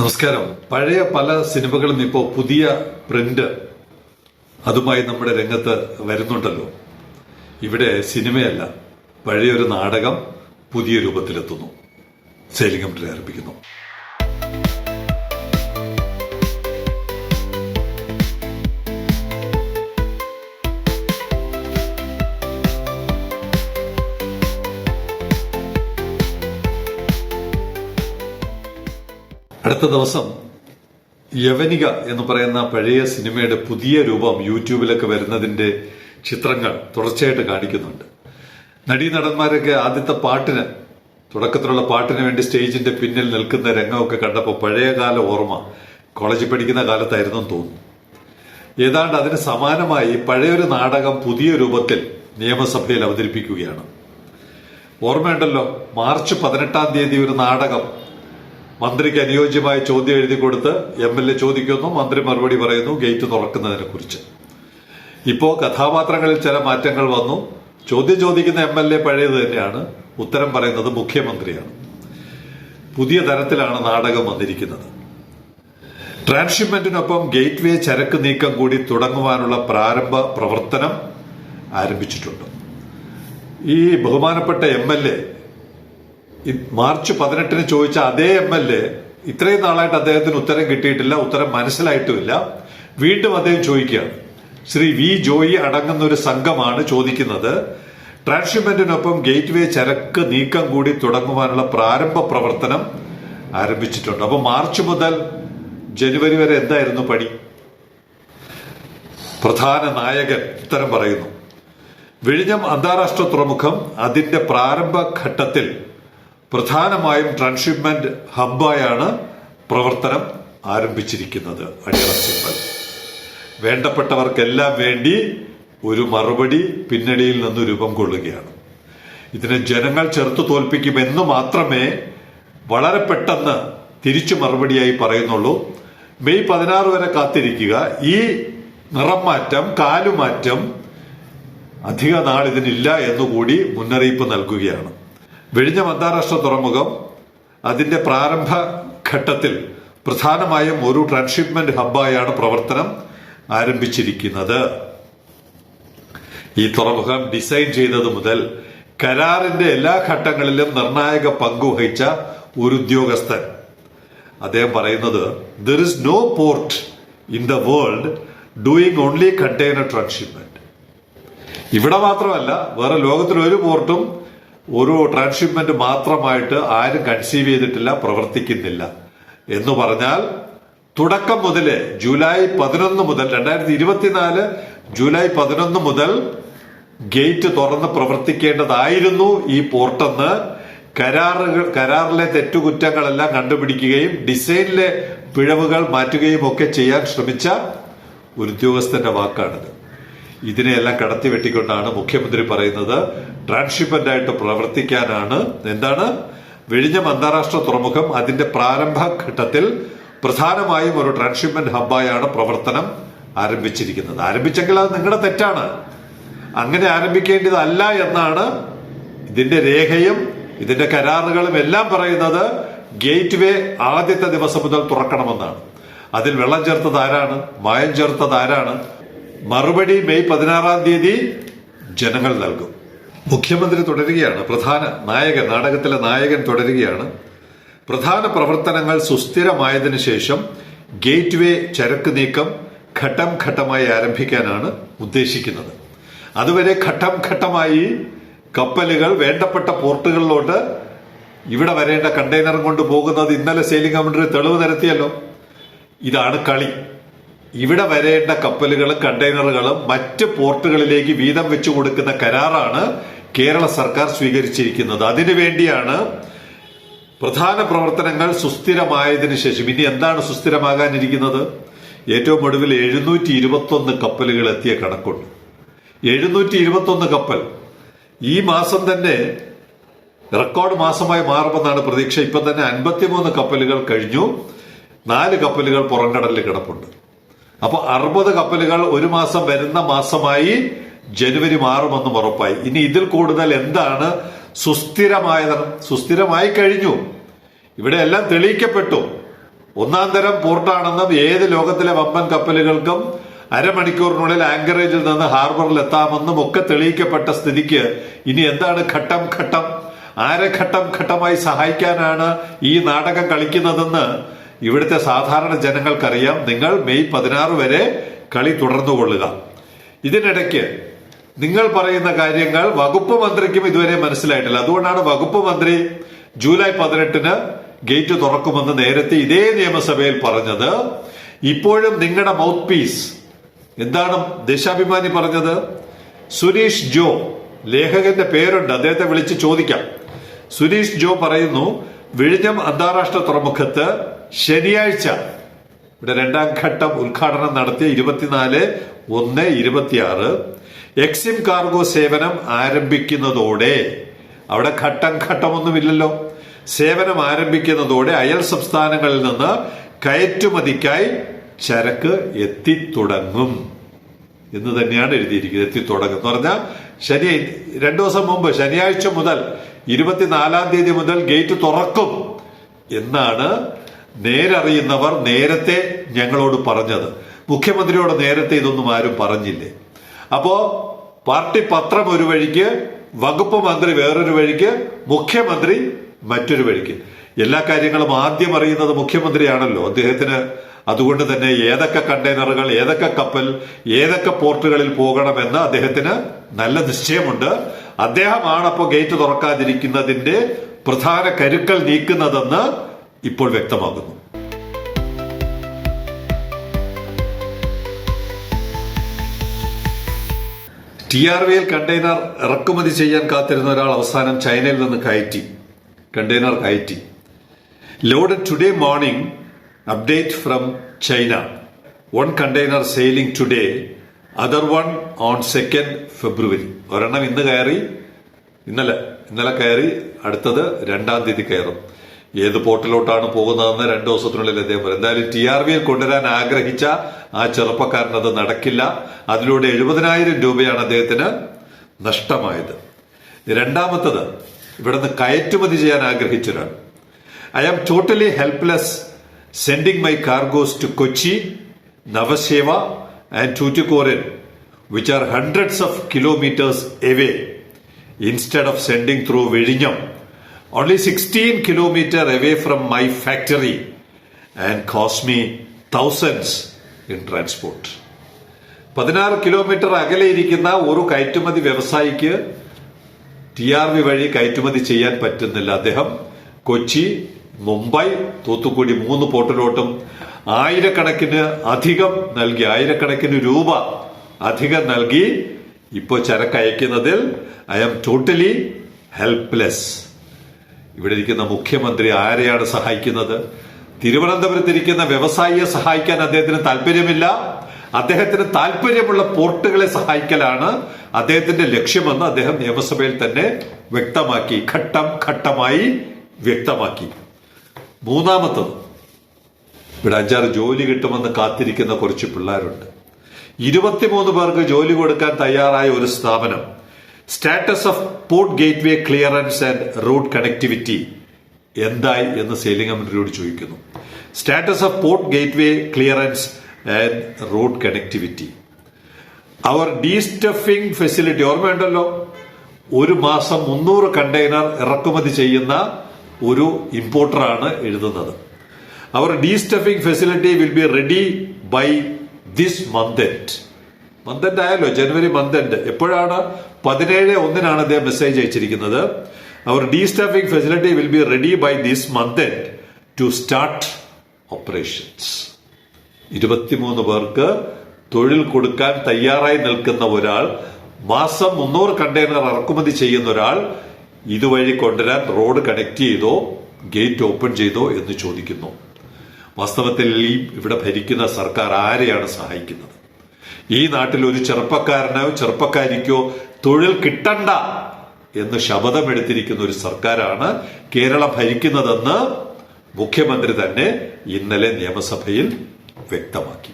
നമസ്കാരം. പഴയ പല സിനിമകളും ഇപ്പോൾ പുതിയ പ്രിന്റ് അതുമായി നമ്മുടെ രംഗത്ത് വരുന്നുണ്ടല്ലോ. ഇവിടെ സിനിമയല്ല, പഴയൊരു നാടകം പുതിയ രൂപത്തിലെത്തുന്നു. സെയിലിംഗ് കമ്പനി ആരംഭിക്കുന്നു. അടുത്ത ദിവസം യവനിക എന്ന് പറയുന്ന പഴയ സിനിമയുടെ പുതിയ രൂപം യൂട്യൂബിലൊക്കെ വരുന്നതിന്റെ ചിത്രങ്ങൾ തുടർച്ചയായിട്ട് കാണിക്കുന്നുണ്ട്. നടീനടന്മാരൊക്കെ ആദ്യത്തെ പാട്ടിന്, തുടക്കത്തിലുള്ള പാട്ടിന് വേണ്ടി സ്റ്റേജിന്റെ പിന്നിൽ നിൽക്കുന്ന രംഗമൊക്കെ കണ്ടപ്പോൾ പഴയകാല ഓർമ്മ, കോളേജിൽ പഠിക്കുന്ന കാലത്തായിരുന്നു തോന്നുന്നു. ഏതാണ്ട് അതിന് സമാനമായി പഴയൊരു നാടകം പുതിയ രൂപത്തിൽ നിയമസഭയിൽ അവതരിപ്പിക്കുകയാണ്. ഓർമ്മയുണ്ടല്ലോ, മാർച്ച് 18-ാം തീയതി ഒരു നാടകം മന്ത്രിക്ക് അനുയോജ്യമായ ചോദ്യം എഴുതി കൊടുത്ത് MLA ചോദിക്കുന്നു, മന്ത്രി മറുപടി പറയുന്നു ഗേറ്റ് തുറക്കുന്നതിനെ കുറിച്ച്. ഇപ്പോ കഥാപാത്രങ്ങളിൽ ചില മാറ്റങ്ങൾ വന്നു. ചോദ്യം ചോദിക്കുന്ന MLA പഴയത് തന്നെയാണ്, ഉത്തരം പറയുന്നത് മുഖ്യമന്ത്രിയാണ്. പുതിയ തരത്തിലാണ് നാടകം വന്നിരിക്കുന്നത്. ട്രാൻസ്ഷിപ്മെന്റിനൊപ്പം ഗേറ്റ് വേ ചരക്ക് നീക്കം കൂടി തുടങ്ങുവാനുള്ള പ്രാരംഭ പ്രവർത്തനം ആരംഭിച്ചിട്ടുണ്ട്. ഈ ബഹുമാനപ്പെട്ട MLA മാർച്ച് 18-ന് ചോദിച്ച അതേ MLA ഇത്രയും നാളായിട്ട് അദ്ദേഹത്തിന് ഉത്തരം കിട്ടിയിട്ടില്ല, ഉത്തരം മനസ്സിലായിട്ടുമില്ല. വീണ്ടും അദ്ദേഹം ചോദിക്കുകയാണ്. ശ്രീ V. ജോയി അടങ്ങുന്ന ഒരു സംഘമാണ് ചോദിക്കുന്നത്, ട്രാൻസ്ഷിപ്മെന്റിനൊപ്പം ഗേറ്റ് വേ ചരക്ക് നീക്കം കൂടി തുടങ്ങുവാനുള്ള പ്രാരംഭ പ്രവർത്തനം ആരംഭിച്ചിട്ടുണ്ട്. അപ്പൊ മാർച്ച് മുതൽ ജനുവരി വരെ എന്തായിരുന്നു പണി? പ്രധാന നായകൻ ഉത്തരം പറയുന്നു. വിഴിഞ്ഞം അന്താരാഷ്ട്ര തുറമുഖം അതിന്റെ പ്രാരംഭ ഘട്ടത്തിൽ പ്രധാനമായും ട്രാൻസ്ഷിപ്മെന്റ് ഹബ്ബായാണ് പ്രവർത്തനം ആരംഭിച്ചിരിക്കുന്നത്. അടിയറ സിമ്പൽ. വേണ്ടപ്പെട്ടവർക്കെല്ലാം വേണ്ടി ഒരു മറുപടി പിന്നണിയിൽ നിന്ന് രൂപം കൊള്ളുകയാണ്. ഇതിനെ ജനങ്ങൾ ചെറുത്തു തോൽപ്പിക്കുമെന്ന് മാത്രമേ വളരെ പെട്ടെന്ന് തിരിച്ചു മറുപടിയായി പറയുന്നുള്ളൂ. മെയ് 16 വരെ കാത്തിരിക്കുക. ഈ നിറം മാറ്റം, കാലുമാറ്റം അധിക നാൾ ഇതിനില്ല എന്നുകൂടി മുന്നറിയിപ്പ് നൽകുകയാണ്. വിഴിഞ്ഞം അന്താരാഷ്ട്ര തുറമുഖം അതിന്റെ പ്രാരംഭ ഘട്ടത്തിൽ പ്രധാനമായും ഒരു ട്രാൻസ്ഷിപ്മെന്റ് ഹബ്ബായാണ് പ്രവർത്തനം ആരംഭിച്ചിരിക്കുന്നത്. ഈ തുറമുഖം ഡിസൈൻ ചെയ്തത് മുതൽ കരാറിന്റെ എല്ലാ ഘട്ടങ്ങളിലും നിർണായക പങ്കുവഹിച്ച ഒരു ഉദ്യോഗസ്ഥൻ അദ്ദേഹം പറയുന്നത്, there is no port in the world doing only container transshipment. ഇവിടെ മാത്രമല്ല, വേറെ ലോകത്തിൽ ഒരു പോർട്ടും ഒരു ട്രാൻസ്ഷിപ്മെന്റ് മാത്രമായിട്ട് ആരും കൺസീവ് ചെയ്തിട്ടില്ല, പ്രവർത്തിക്കുന്നില്ല. എന്ന് പറഞ്ഞാൽ തുടക്കം മുതലേ ജൂലൈ 11 മുതൽ 2024 ജൂലൈ 11 മുതൽ ഗേറ്റ് തുറന്ന് പ്രവർത്തിക്കേണ്ടതായിരുന്നു ഈ പോർട്ടെന്ന് കരാറിലെ തെറ്റുകുറ്റങ്ങളെല്ലാം കണ്ടുപിടിക്കുകയും ഡിസൈനിലെ പിഴവുകൾ മാറ്റുകയും ഒക്കെ ചെയ്യാൻ ശ്രമിച്ച ഒരു ഉദ്യോഗസ്ഥന്റെ വാക്കാണിത്. ഇതിനെയെല്ലാം കടത്തി വെട്ടിക്കൊണ്ടാണ് മുഖ്യമന്ത്രി പറയുന്നത് ട്രാൻസ്ഷിപ്മെന്റ് ആയിട്ട് പ്രവർത്തിക്കാനാണ്. എന്താണ്? വിഴിഞ്ഞം അന്താരാഷ്ട്ര തുറമുഖം അതിന്റെ പ്രാരംഭ ഘട്ടത്തിൽ പ്രധാനമായും ഒരു ട്രാൻസ്ഷിപ്മെന്റ് ഹബ്ബായാണ് പ്രവർത്തനം ആരംഭിച്ചിരിക്കുന്നത്. ആരംഭിച്ചെങ്കിൽ അത് നിങ്ങളുടെ തെറ്റാണ്. അങ്ങനെ ആരംഭിക്കേണ്ടതല്ല എന്നാണ് ഇതിന്റെ രേഖയും ഇതിന്റെ കരാറുകളും എല്ലാം പറയുന്നത്. ഗേറ്റ് വേ ആദ്യത്തെ ദിവസം മുതൽ തുറക്കണമെന്നാണ്. അതിൽ വെള്ളം ചേർത്തത് ആരാണ്? മായം ചേർത്തത് ആരാണ്? മറുപടി മെയ് 16-ാം തീയതി ജനങ്ങൾ നൽകും. മുഖ്യമന്ത്രി തുടരുകയാണ്. പ്രധാന നായകൻ, നാടകത്തിലെ നായകൻ തുടരുകയാണ്. പ്രധാന പ്രവർത്തനങ്ങൾ സുസ്ഥിരമായതിനു ശേഷം ഗേറ്റ് വേ ചരക്ക് നീക്കം ഘട്ടം ഘട്ടമായി ആരംഭിക്കാനാണ് ഉദ്ദേശിക്കുന്നത്. അതുവരെ ഘട്ടം ഘട്ടമായി കപ്പലുകൾ വേണ്ടപ്പെട്ട പോർട്ടുകളിലോട്ട് ഇവിടെ വരേണ്ട കണ്ടെയ്നറും കൊണ്ട് പോകുന്നത് ഇന്നലെ സെയിലിംഗ് കമ്പനി തെളിവ് നിരത്തിയല്ലോ. ഇതാണ് കളി. ഇവിടെ വരേണ്ട കപ്പലുകളും കണ്ടെയ്നറുകളും മറ്റ് പോർട്ടുകളിലേക്ക് വീതം വെച്ചു കൊടുക്കുന്ന കരാറാണ് കേരള സർക്കാർ സ്വീകരിച്ചിരിക്കുന്നത്. അതിനുവേണ്ടിയാണ് പ്രധാന പ്രവർത്തനങ്ങൾ സുസ്ഥിരമായതിനു ശേഷം. ഇനി എന്താണ് സുസ്ഥിരമാകാനിരിക്കുന്നത്? ഏറ്റവും ഒടുവിൽ 721 കപ്പലുകൾ എത്തിയ കണക്കുണ്ട്. 721 കപ്പൽ ഈ മാസം തന്നെ റെക്കോർഡ് മാസമായി മാറുമെന്നാണ് പ്രതീക്ഷ. ഇപ്പൊ തന്നെ 53 കപ്പലുകൾ കഴിഞ്ഞു. 4 കപ്പലുകൾ പുറംകടലിൽ കിടപ്പുണ്ട്. അപ്പൊ 60 കപ്പലുകൾ ഒരു മാസം വരുന്ന മാസമായി ജനുവരി മാറുമെന്നും ഉറപ്പായി. ഇനി ഇതിൽ കൂടുതൽ എന്താണ് സുസ്ഥിരമായി കഴിഞ്ഞു. ഇവിടെ എല്ലാം തെളിയിക്കപ്പെട്ടു. ഒന്നാം തരം പോർട്ടാണെന്നും ഏത് ലോകത്തിലെ വമ്പൻ കപ്പലുകൾക്കും അരമണിക്കൂറിനുള്ളിൽ ആങ്കറേജിൽ നിന്ന് ഹാർബറിൽ എത്താമെന്നും ഒക്കെ തെളിയിക്കപ്പെട്ട സ്ഥിതിക്ക് ഇനി എന്താണ് ഘട്ടം ഘട്ടം? ആരെ ഘട്ടം ഘട്ടമായി സഹായിക്കാനാണ് ഈ നാടകം കളിക്കുന്നതെന്ന് ഇവിടുത്തെ സാധാരണ ജനങ്ങൾക്കറിയാം. നിങ്ങൾ മെയ് 16 വരെ കളി തുടർന്നുകൊള്ളുക. ഇതിനിടയ്ക്ക് നിങ്ങൾ പറയുന്ന കാര്യങ്ങൾ വകുപ്പ് മന്ത്രിക്കും ഇതുവരെ മനസ്സിലായിട്ടില്ല. അതുകൊണ്ടാണ് വകുപ്പ് മന്ത്രി ജൂലൈ 18 ഗേറ്റ് തുറക്കുമെന്ന് നേരത്തെ ഇതേ നിയമസഭയിൽ പറഞ്ഞത്. ഇപ്പോഴും നിങ്ങളുടെ മൗത്ത് പീസ് എന്താണ് ദേശാഭിമാനി പറഞ്ഞത്? സുരേഷ് ജോ, ലേഖകന്റെ പേരുണ്ട്, അദ്ദേഹത്തെ വിളിച്ച് ചോദിക്കാം. സുരേഷ് ജോ പറയുന്നു, വിഴിഞ്ഞം അന്താരാഷ്ട്ര തുറമുഖത്ത് ശനിയാഴ്ച ഇവിടെ 2ാം ഘട്ടം ഉദ്ഘാടനം നടത്തിയ 24/1/26 എക്സിം കാർഗോ സേവനം ആരംഭിക്കുന്നതോടെ, അവിടെ ഘട്ടം ഘട്ടമൊന്നുമില്ലല്ലോ, സേവനം ആരംഭിക്കുന്നതോടെ അയൽ സംസ്ഥാനങ്ങളിൽ നിന്ന് കയറ്റുമതിക്കായി ചരക്ക് എത്തിത്തുടങ്ങും എന്ന് തന്നെയാണ് എഴുതിയിരിക്കുന്നത്. എത്തിത്തുടങ്ങും എന്ന് പറഞ്ഞാൽ 2 ദിവസം മുമ്പ് ശനിയാഴ്ച മുതൽ 24-ാം തീയതി മുതൽ ഗേറ്റ് തുറക്കും എന്നാണ് നേരറിയുന്നവർ നേരത്തെ ഞങ്ങളോട് പറഞ്ഞത്. മുഖ്യമന്ത്രിയോട് നേരത്തെ ഇതൊന്നും ആരും പറഞ്ഞില്ലേ? അപ്പോ പാർട്ടി പത്രം ഒരു വഴിക്ക്, വകുപ്പ് മന്ത്രി വേറൊരു വഴിക്ക്, മുഖ്യമന്ത്രി മറ്റൊരു വഴിക്ക്. എല്ലാ കാര്യങ്ങളും ആദ്യം അറിയുന്നത് മുഖ്യമന്ത്രിയാണല്ലോ. അദ്ദേഹത്തിന് അതുകൊണ്ട് തന്നെ ഏതൊക്കെ കണ്ടെയ്നറുകൾ, ഏതൊക്കെ കപ്പൽ, ഏതൊക്കെ പോർട്ടുകളിൽ പോകണമെന്ന് അദ്ദേഹത്തിന് നല്ല നിശ്ചയമുണ്ട്. അദ്ദേഹമാണ് അപ്പോൾ ഗേറ്റ് തുറക്കാതിരിക്കുന്നതിന്റെ പ്രധാന കരുക്കൾ നീക്കുന്നതെന്ന് ഇപ്പോൾ വ്യക്തമാകുന്നു. TRVL കണ്ടെയ്നർ ഇറക്കുമതി ചെയ്യാൻ കാത്തിരുന്ന ഒരാൾ അവസാനം ചൈനയിൽ നിന്ന് കണ്ടെയ്നർ കയറ്റി. Loaded today morning, update from China. 1 container sailing today, other 1 on 2 ഫെബ്രുവരി. ഒരെണ്ണം ഇന്നലെ കയറി, അടുത്തത് 2-ാം തീയതി കയറും. ഏത് പോർട്ടിലോട്ടാണ് പോകുന്നതെന്ന് 2 ദിവസത്തിനുള്ളിൽ അദ്ദേഹം പറയും. എന്തായാലും TRVL കൊണ്ടുവരാൻ ആഗ്രഹിച്ച ആ ചെറുപ്പക്കാരൻ അത് നടക്കില്ല. അതിലൂടെ 70,000 രൂപയാണ് അദ്ദേഹത്തിന് നഷ്ടമായത്. രണ്ടാമത്തത്, ഇവിടുന്ന് കയറ്റുമതി ചെയ്യാൻ ആഗ്രഹിച്ചൊരാൾ. I am totally helpless sending my cargos to Kochi, Nhava Sheva and Tuticorin, which are hundreds of kilometers away, instead of sending through Viഴിഞ്ഞം, only 16 kilometers away from my factory, and cost me thousands in transport. 16 kilometre അകലെ ഇരിക്കുന്ന ഒരു കയറ്റുമതി വ്യവസായിക്ക് TRV വഴി കയറ്റുമതി ചെയ്യാൻ പറ്റുന്നില്ല. അദ്ദേഹം കൊച്ചി, മുംബൈ, തൂത്തുക്കുടി 3 പോർട്ടിലോട്ടും ആയിരക്കണക്കിന് രൂപ അധികം നൽകി ഇപ്പോൾ ചരക്ക് അയക്കുന്നതിൽ ഐ ആം ടോട്ടലി ഹെൽപ്ലെസ്. ഇവിടെ ഇരിക്കുന്ന മുഖ്യമന്ത്രി ആരെയാണ് സഹായിക്കുന്നത്? തിരുവനന്തപുരത്തിരിക്കുന്ന വ്യവസായിയെ സഹായിക്കാൻ അദ്ദേഹത്തിന് താല്പര്യമില്ല. അദ്ദേഹത്തിന് താല്പര്യമുള്ള പോർട്ടുകളെ സഹായിക്കലാണ് അദ്ദേഹത്തിന്റെ ലക്ഷ്യമെന്ന് അദ്ദേഹം നിയമസഭയിൽ തന്നെ വ്യക്തമാക്കി, ഘട്ടം ഘട്ടമായി വ്യക്തമാക്കി. മൂന്നാമത്തത്, ഇവിടെ 5-6 ജോലി കിട്ടുമെന്ന് കാത്തിരിക്കുന്ന കുറച്ച് പിള്ളേരുണ്ട്. 23 പേർക്ക് ജോലി കൊടുക്കാൻ തയ്യാറായ ഒരു സ്ഥാപനം. Status of port gateway clearance and road connectivity എന്തായി എന്ന് സേലിംഗമന്ത്രിയോട് ചോദിക്കുന്നു. Status of port gateway clearance and road connectivity. അവർ ഡീസ്റ്റഫിംഗ് ഫെസിലിറ്റി ഓർമ്മയുണ്ടല്ലോ, 1 മാസം 300 കണ്ടെയ്നർ ഇറക്കുമതി ചെയ്യുന്ന ഒരു ഇമ്പോർട്ടറാണ് എഴുതുന്നത്. അവർ destuffing facility will be ready by this month ആയല്ലോ, ജനുവരി മന്ത് എൻഡ്. എപ്പോഴാണ്? 17/1 അദ്ദേഹം മെസ്സേജ് അയച്ചിരിക്കുന്നത്. അവർ destuffing facility will be ready by this month end to start operations. 23 പേർക്ക് തൊഴിൽ കൊടുക്കാൻ തയ്യാറായി നിൽക്കുന്ന ഒരാൾ, മാസം 300 കണ്ടെയ്നർ ഇറക്കുമതി ചെയ്യുന്ന ഒരാൾ ഇതുവഴി കൊണ്ടുവരാൻ റോഡ് കണക്ട് ചെയ്തോ ഗേറ്റ് ഓപ്പൺ ചെയ്തോ എന്ന് ചോദിക്കുന്നു. വാസ്തവത്തിൽ ഇവിടെ ഭരിക്കുന്ന സർക്കാർ ആരെയാണ് സഹായിക്കുന്നത്? ഈ നാട്ടിൽ ഒരു ചെറുപ്പക്കാരിക്കോ തൊഴിൽ കിട്ടണ്ട എന്ന് ശപഥമെടുത്തിരിക്കുന്ന ഒരു സർക്കാരാണ് കേരളം ഭരിക്കുന്നതെന്ന് മുഖ്യമന്ത്രി തന്നെ ഇന്നലെ നിയമസഭയിൽ വ്യക്തമാക്കി.